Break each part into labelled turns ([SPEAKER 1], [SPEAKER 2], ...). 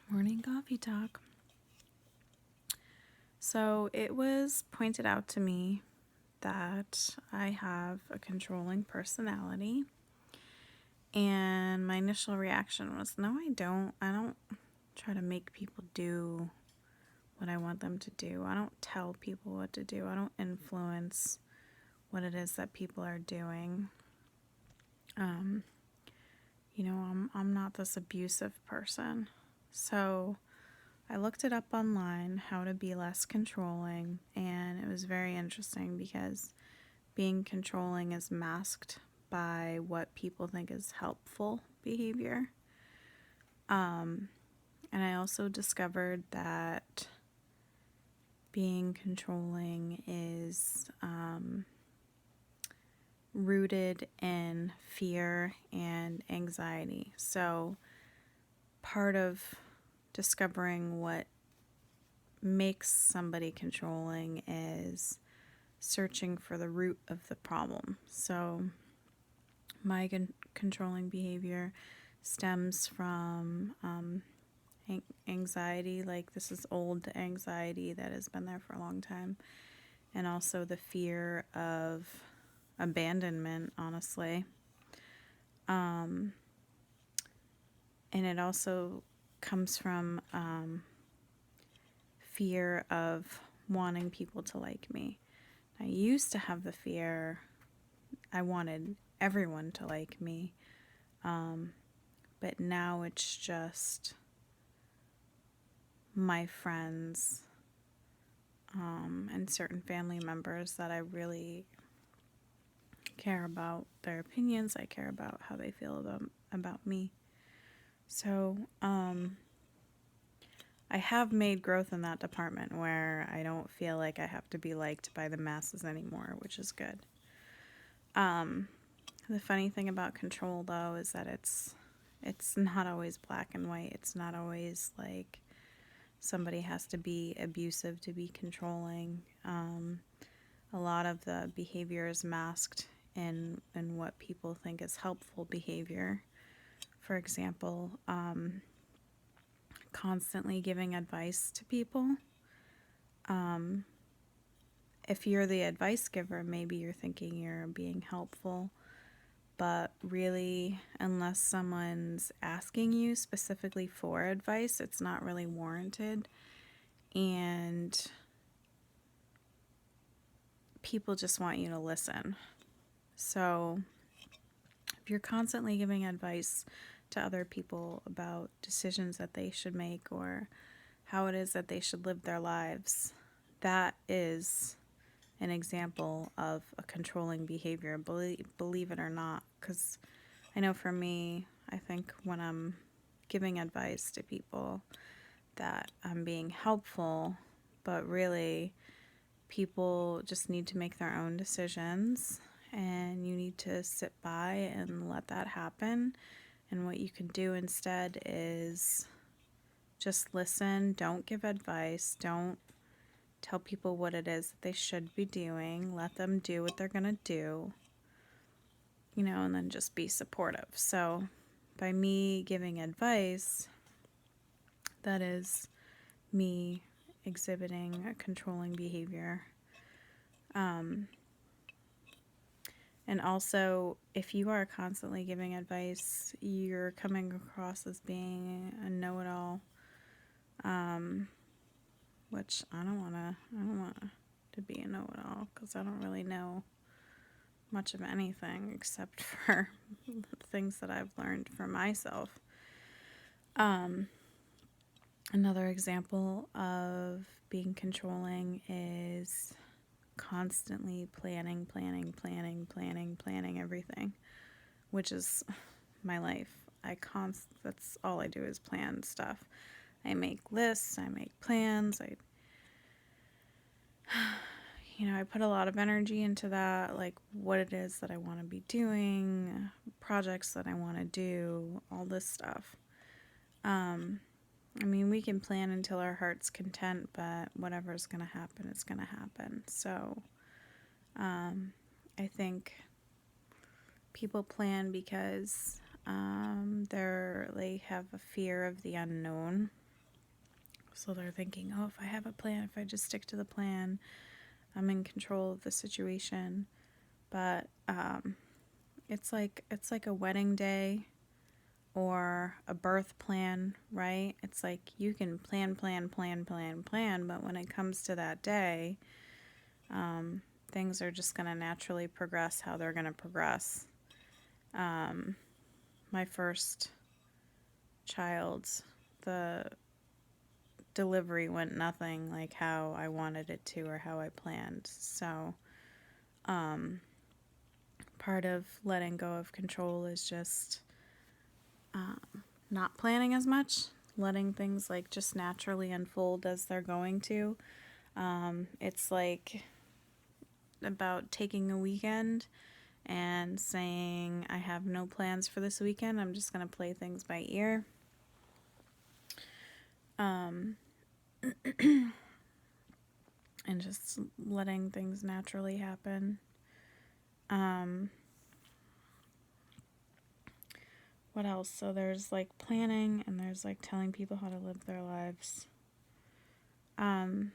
[SPEAKER 1] Morning coffee talk. So it was pointed out to me that I have a controlling personality, and my initial reaction was, no, I don't. I don't try to make people do what I want them to do. I don't tell people what to do. I don't influence what it is that people are doing. I'm not this abusive person. So I looked it up online, how to be less controlling, and it was very interesting because being controlling is masked by what people think is helpful behavior. And I also discovered that being controlling is rooted in fear and anxiety. So part of discovering what makes somebody controlling is searching for the root of the problem. So my controlling behavior stems from anxiety, like this is old anxiety that has been there for a long time, and also the fear of abandonment, honestly. And it also comes from fear of wanting people to like me. I used to have the fear I wanted everyone to like me, but now it's just my friends and certain family members that I really care about their opinions. I care about how they feel about me. So I have made growth in that department where I don't feel like I have to be liked by the masses anymore, which is good. The funny thing about control, though, is that it's not always black and white. It's not always like somebody has to be abusive to be controlling. A lot of the behavior is masked in what people think is helpful behavior. For example, constantly giving advice to people. If you're the advice giver, maybe you're thinking you're being helpful, but really, unless someone's asking you specifically for advice, it's not really warranted. And people just want you to listen. So if you're constantly giving advice to other people about decisions that they should make or how it is that they should live their lives, that is an example of a controlling behavior, believe it or not. Because I know for me, I think when I'm giving advice to people that I'm being helpful, but really people just need to make their own decisions, and you need to sit by and let that happen. And what you can do instead is just listen, don't give advice, don't tell people what it is that they should be doing, let them do what they're going to do, and then just be supportive. So by me giving advice, that is me exhibiting a controlling behavior. And also, if you are constantly giving advice, you're coming across as being a know-it-all, which I don't want to be a know-it-all, because I don't really know much of anything except for the things that I've learned for myself. Another example of being controlling is constantly planning everything, which is my life. That's all I do is plan stuff. I make lists, I make plans, I put a lot of energy into that, like what it is that I want to be doing, projects that I want to do, all this stuff. We can plan until our heart's content, but whatever's going to happen, it's going to happen. So, I think people plan because they have a fear of the unknown. So they're thinking, oh, if I have a plan, if I just stick to the plan, I'm in control of the situation. But it's like a wedding day or a birth plan, right? It's like you can plan, but when it comes to that day, things are just going to naturally progress how they're going to progress. My first child, the delivery went nothing like how I wanted it to or how I planned. So, part of letting go of control is just not planning as much, letting things like just naturally unfold as they're going to. It's like about taking a weekend and saying, I have no plans for this weekend. I'm just going to play things by ear. And just letting things naturally happen. What else? So there's like planning and there's like telling people how to live their lives. There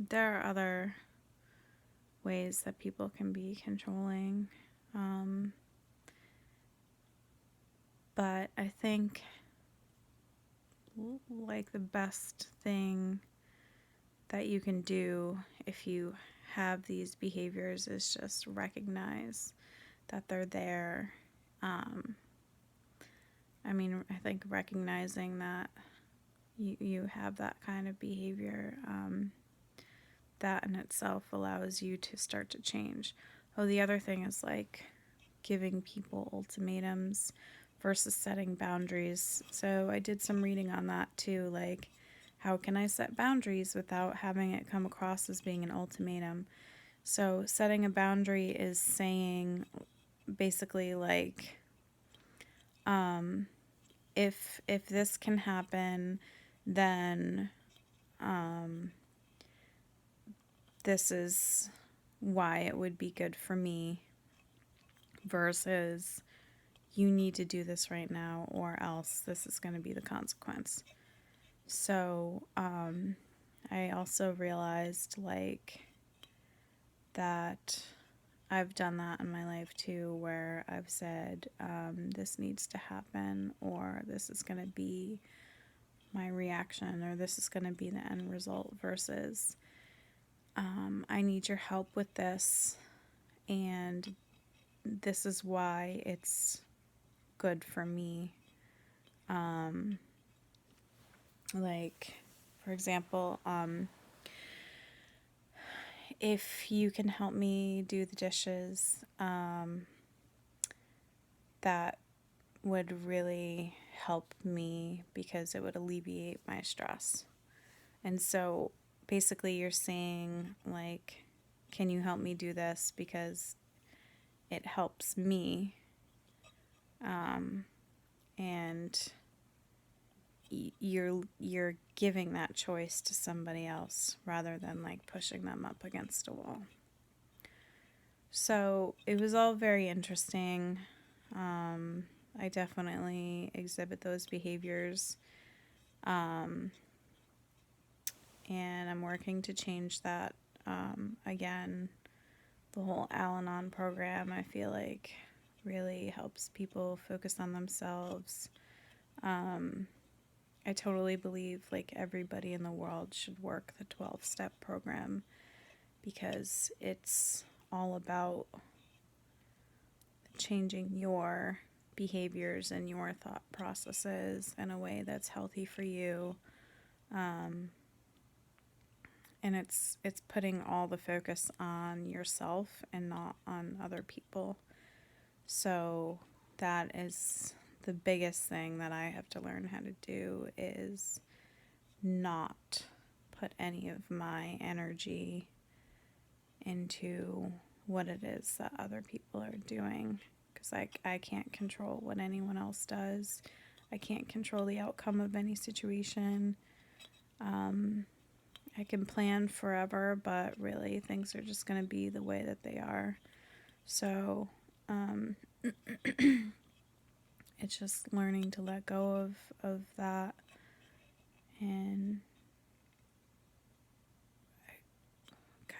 [SPEAKER 1] are other ways that people can be controlling. But I think like the best thing that you can do if you have these behaviors is just recognize that they're there. I think recognizing that you have that kind of behavior, that in itself allows you to start to change. Oh, the other thing is like giving people ultimatums versus setting boundaries. So I did some reading on that too, like how can I set boundaries without having it come across as being an ultimatum? So setting a boundary is saying basically like, if this can happen, then this is why it would be good for me, versus you need to do this right now or else this is going to be the consequence. So I also realized like that I've done that in my life too, where I've said, this needs to happen, or this is going to be my reaction, or this is going to be the end result, versus I need your help with this, and this is why it's good for me. Like, for example, if you can help me do the dishes, that would really help me because it would alleviate my stress. And so basically you're saying like, can you help me do this because it helps me, and you're giving that choice to somebody else rather than like pushing them up against a wall. So it was all very interesting. I definitely exhibit those behaviors, and I'm working to change that. Again, the whole Al-Anon program, I feel like, really helps people focus on themselves. I totally believe like everybody in the world should work the 12-step program because it's all about changing your behaviors and your thought processes in a way that's healthy for you. And it's putting all the focus on yourself and not on other people. So that is the biggest thing that I have to learn how to do, is not put any of my energy into what it is that other people are doing, because I can't control what anyone else does. I can't control the outcome of any situation. I can plan forever, but really things are just going to be the way that they are. So it's just learning to let go of that and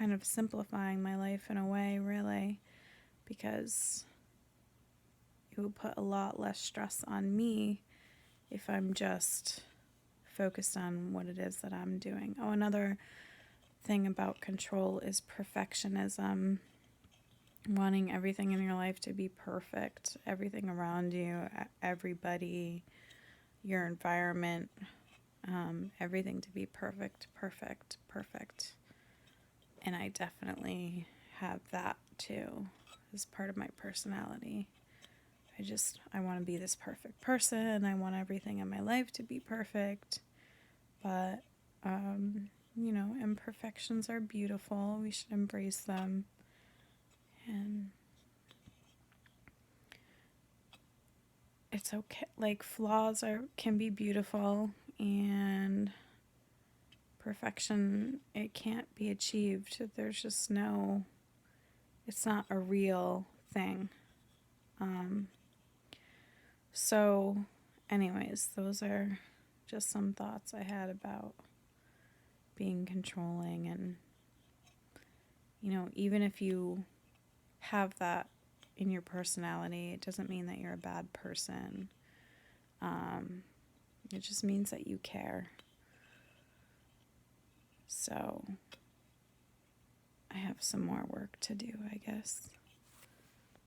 [SPEAKER 1] kind of simplifying my life in a way, really, because it would put a lot less stress on me if I'm just focused on what it is that I'm doing. Oh, another thing about control is perfectionism. Wanting everything in your life to be perfect, everything around you, everybody, your environment, everything to be perfect, perfect, perfect. And I definitely have that too as part of my personality. I want to be this perfect person. I want everything in my life to be perfect. But, imperfections are beautiful. We should embrace them. And it's okay. Like, flaws can be beautiful, and perfection, it can't be achieved. There's just it's not a real thing. So anyways, those are just some thoughts I had about being controlling. And, even if you have that in your personality, it doesn't mean that you're a bad person. It just means that you care. So I have some more work to do, I guess.